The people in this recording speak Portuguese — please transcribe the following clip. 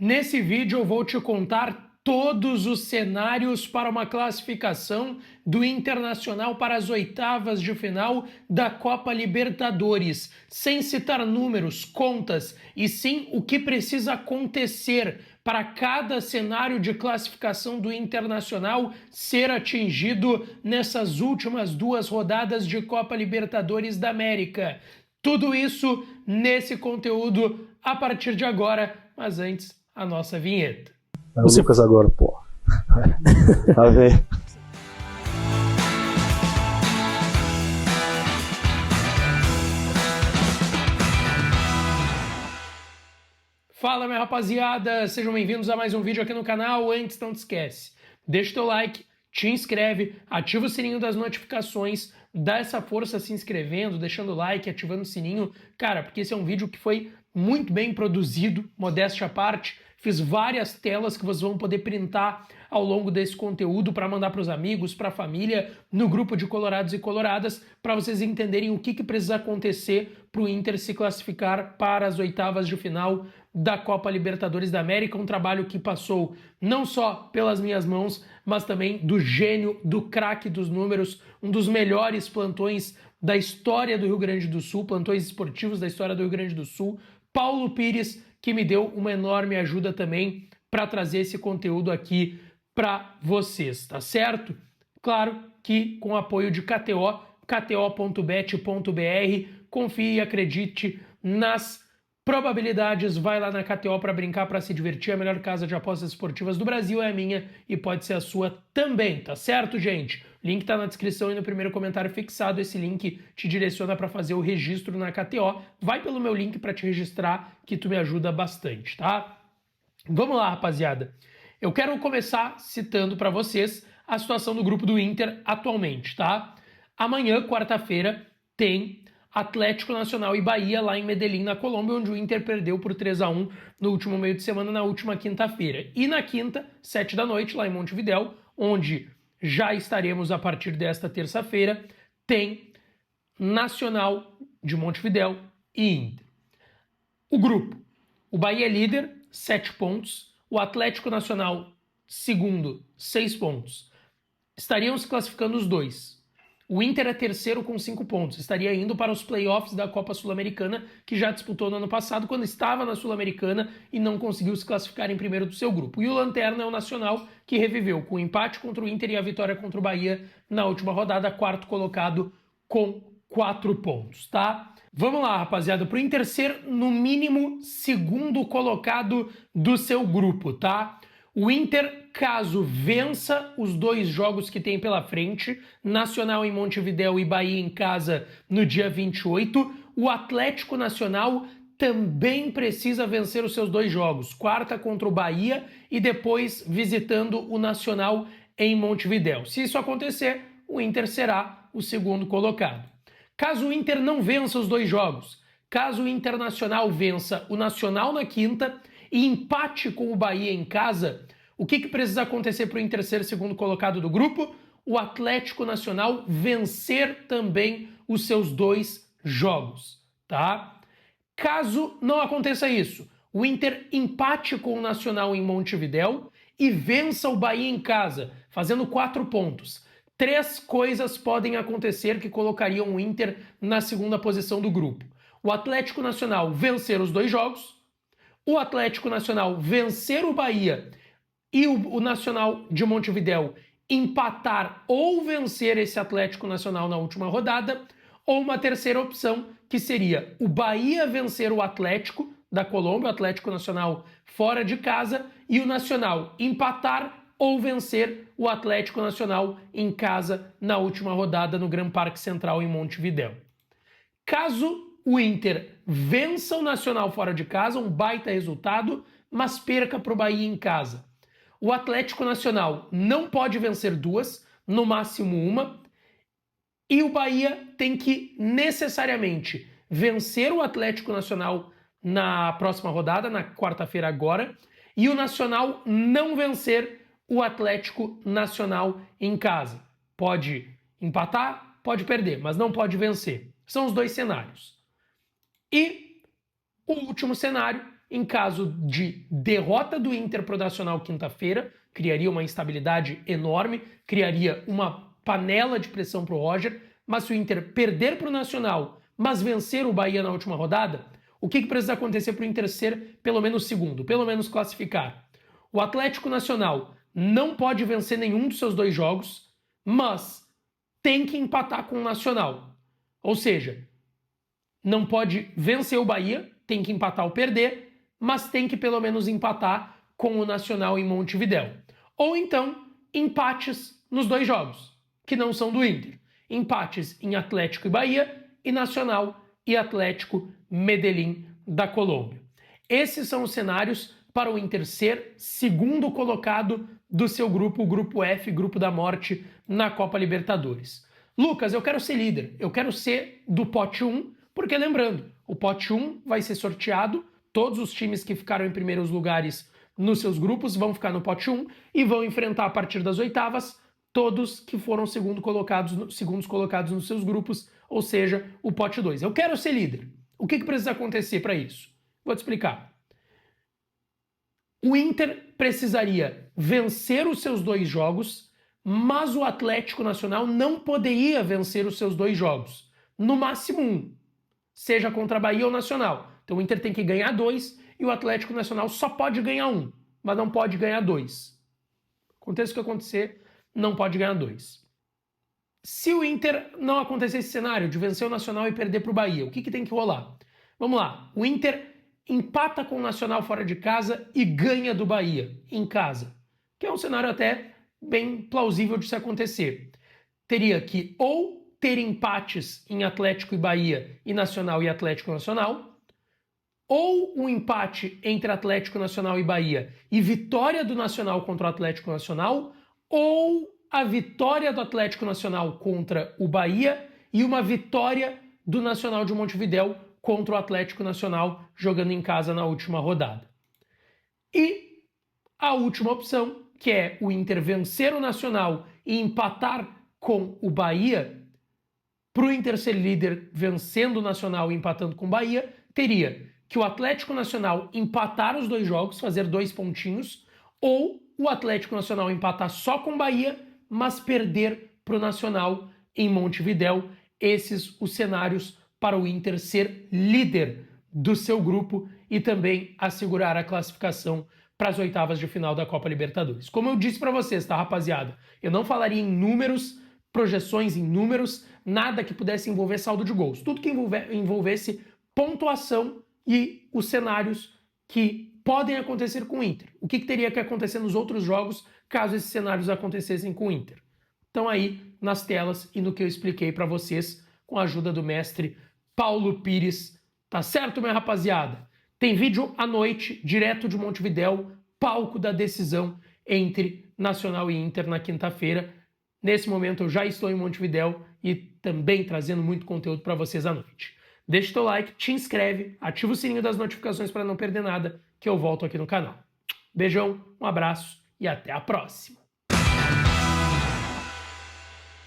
Nesse vídeo eu vou te contar todos os cenários para uma classificação do Internacional para as oitavas de final da Copa Libertadores, sem citar números, contas, e sim o que precisa acontecer para cada cenário de classificação do Internacional ser atingido nessas últimas duas rodadas de Copa Libertadores da América. Tudo isso nesse conteúdo a partir de agora, mas antes, a nossa vinheta. É o Lucas agora, pô. Tá vendo? Fala, minha rapaziada, sejam bem-vindos a mais um vídeo aqui no canal. Antes, não te esquece, deixa o teu like, te inscreve, ativa o sininho das notificações, dá essa força se inscrevendo, deixando o like, ativando o sininho, cara, porque esse é um vídeo que foi muito bem produzido, modéstia à parte. Fiz várias telas que vocês vão poder printar ao longo desse conteúdo para mandar para os amigos, para a família, no grupo de colorados e coloradas, para vocês entenderem o que precisa acontecer para o Inter se classificar para as oitavas de final da Copa Libertadores da América. Um trabalho que passou não só pelas minhas mãos, mas também do gênio, do craque dos números, um dos melhores plantões da história do Rio Grande do Sul, plantões esportivos da história do Rio Grande do Sul, Paulo Pires, que me deu uma enorme ajuda também para trazer esse conteúdo aqui para vocês, tá certo? Claro que com o apoio de KTO, kto.bet.br, confie e acredite nas probabilidades, vai lá na KTO para brincar, para se divertir. A melhor casa de apostas esportivas do Brasil é a minha e pode ser a sua também, tá certo, gente? O link tá na descrição e no primeiro comentário fixado. Esse link te direciona para fazer o registro na KTO. Vai pelo meu link para te registrar, que tu me ajuda bastante, tá? Vamos lá, rapaziada. Eu quero começar citando para vocês a situação do grupo do Inter atualmente, tá? Amanhã, quarta-feira, tem Atlético Nacional e Bahia lá em Medellín, na Colômbia, onde o Inter perdeu por 3-1 no último meio de semana, na última quinta-feira. E na quinta, 7 da noite, lá em Montevidéu, onde já estaremos a partir desta terça-feira, tem Nacional de Montevidéu e Inter. O grupo. O Bahia é líder, 7 pontos. O Atlético Nacional, segundo, 6 pontos. Estariam se classificando os dois. O Inter é terceiro com 5 pontos. Estaria indo para os playoffs da Copa Sul-Americana, que já disputou no ano passado, quando estava na Sul-Americana e não conseguiu se classificar em primeiro do seu grupo. E o Lanterna é o Nacional, que reviveu com o empate contra o Inter e a vitória contra o Bahia na última rodada, quarto colocado com 4 pontos, tá? Vamos lá, rapaziada, para o Inter ser, no mínimo, segundo colocado do seu grupo, tá? O Inter, caso vença os dois jogos que tem pela frente, Nacional em Montevidéu e Bahia em casa no dia 28, o Atlético Nacional também precisa vencer os seus dois jogos, quarta contra o Bahia e depois visitando o Nacional em Montevidéu. Se isso acontecer, o Inter será o segundo colocado. Caso o Inter não vença os dois jogos, caso o Internacional vença o Nacional na quinta e empate com o Bahia em casa, o que precisa acontecer para o Inter ser segundo colocado do grupo? O Atlético Nacional vencer também os seus dois jogos, tá? Caso não aconteça isso, o Inter empate com o Nacional em Montevidéu e vença o Bahia em casa, fazendo 4 pontos. 3 coisas podem acontecer que colocariam o Inter na segunda posição do grupo. O Atlético Nacional vencer os dois jogos, o Atlético Nacional vencer o Bahia e o Nacional de Montevidéu empatar ou vencer esse Atlético Nacional na última rodada, ou uma terceira opção, que seria o Bahia vencer o Atlético da Colômbia, o Atlético Nacional fora de casa, e o Nacional empatar ou vencer o Atlético Nacional em casa na última rodada no Gran Parque Central em Montevidéu. Caso o Inter vença o Nacional fora de casa, um baita resultado, mas perca para o Bahia em casa. O Atlético Nacional não pode vencer 2, no máximo 1, e o Bahia tem que necessariamente vencer o Atlético Nacional na próxima rodada, na quarta-feira agora, e o Nacional não vencer o Atlético Nacional em casa. Pode empatar, pode perder, mas não pode vencer. São os dois cenários. E o último cenário, em caso de derrota do Inter para o Nacional quinta-feira, criaria uma instabilidade enorme, criaria uma panela de pressão para o Roger, mas se o Inter perder para o Nacional, mas vencer o Bahia na última rodada, o que precisa acontecer para o Inter ser pelo menos segundo, pelo menos classificar? O Atlético Nacional não pode vencer nenhum dos seus 2 jogos, mas tem que empatar com o Nacional. Ou seja, não pode vencer o Bahia, tem que empatar ou perder, mas tem que pelo menos empatar com o Nacional em Montevidéu. Ou então, empates nos 2 jogos, que não são do Inter. Empates em Atlético e Bahia e Nacional e Atlético Medellín da Colômbia. Esses são os cenários para o Inter ser segundo colocado do seu grupo, o grupo F, grupo da morte, na Copa Libertadores. Lucas, eu quero ser líder, eu quero ser do pote 1, porque lembrando, o pote 1 vai ser sorteado, todos os times que ficaram em primeiros lugares nos seus grupos vão ficar no pote 1 e vão enfrentar a partir das oitavas todos que foram segundos colocados nos seus grupos, ou seja, o pote 2. Eu quero ser líder. O que precisa acontecer para isso? Vou te explicar. O Inter precisaria vencer os seus 2 jogos, mas o Atlético Nacional não poderia vencer os seus 2 jogos. No máximo 1, seja contra a Bahia ou Nacional. Então o Inter tem que ganhar 2 e o Atlético Nacional só pode ganhar 1, mas não pode ganhar 2. Aconteça o que acontecer, não pode ganhar 2. Se o Inter não acontecer esse cenário de vencer o Nacional e perder para o Bahia, o que tem que rolar? Vamos lá, o Inter empata com o Nacional fora de casa e ganha do Bahia em casa, que é um cenário até bem plausível de se acontecer. Teria que ou ter empates em Atlético e Bahia e Nacional e Atlético Nacional, ou um empate entre Atlético Nacional e Bahia e vitória do Nacional contra o Atlético Nacional, ou a vitória do Atlético Nacional contra o Bahia e uma vitória do Nacional de Montevidéu contra o Atlético Nacional jogando em casa na última rodada. E a última opção, que é o Inter vencer o Nacional e empatar com o Bahia, para o Inter ser líder vencendo o Nacional e empatando com o Bahia, teria que o Atlético Nacional empatar os 2 jogos, fazer 2 pontinhos, ou o Atlético Nacional empatar só com o Bahia, mas perder para o Nacional em Montevidéu. Esses os cenários para o Inter ser líder do seu grupo e também assegurar a classificação para as oitavas de final da Copa Libertadores. Como eu disse para vocês, tá, rapaziada? Eu não falaria em números, projeções em números, nada que pudesse envolver saldo de gols. Tudo que envolvesse pontuação e os cenários que podem acontecer com o Inter. O que teria que acontecer nos outros jogos caso esses cenários acontecessem com o Inter? Então aí nas telas e no que eu expliquei para vocês com a ajuda do mestre Paulo Pires. Tá certo, minha rapaziada? Tem vídeo à noite, direto de Montevidéu, palco da decisão entre Nacional e Inter na quinta-feira. Nesse momento eu já estou em Montevidéu e também trazendo muito conteúdo para vocês à noite. Deixa o teu like, te inscreve, ativa o sininho das notificações para não perder nada, que eu volto aqui no canal. Beijão, um abraço e até a próxima!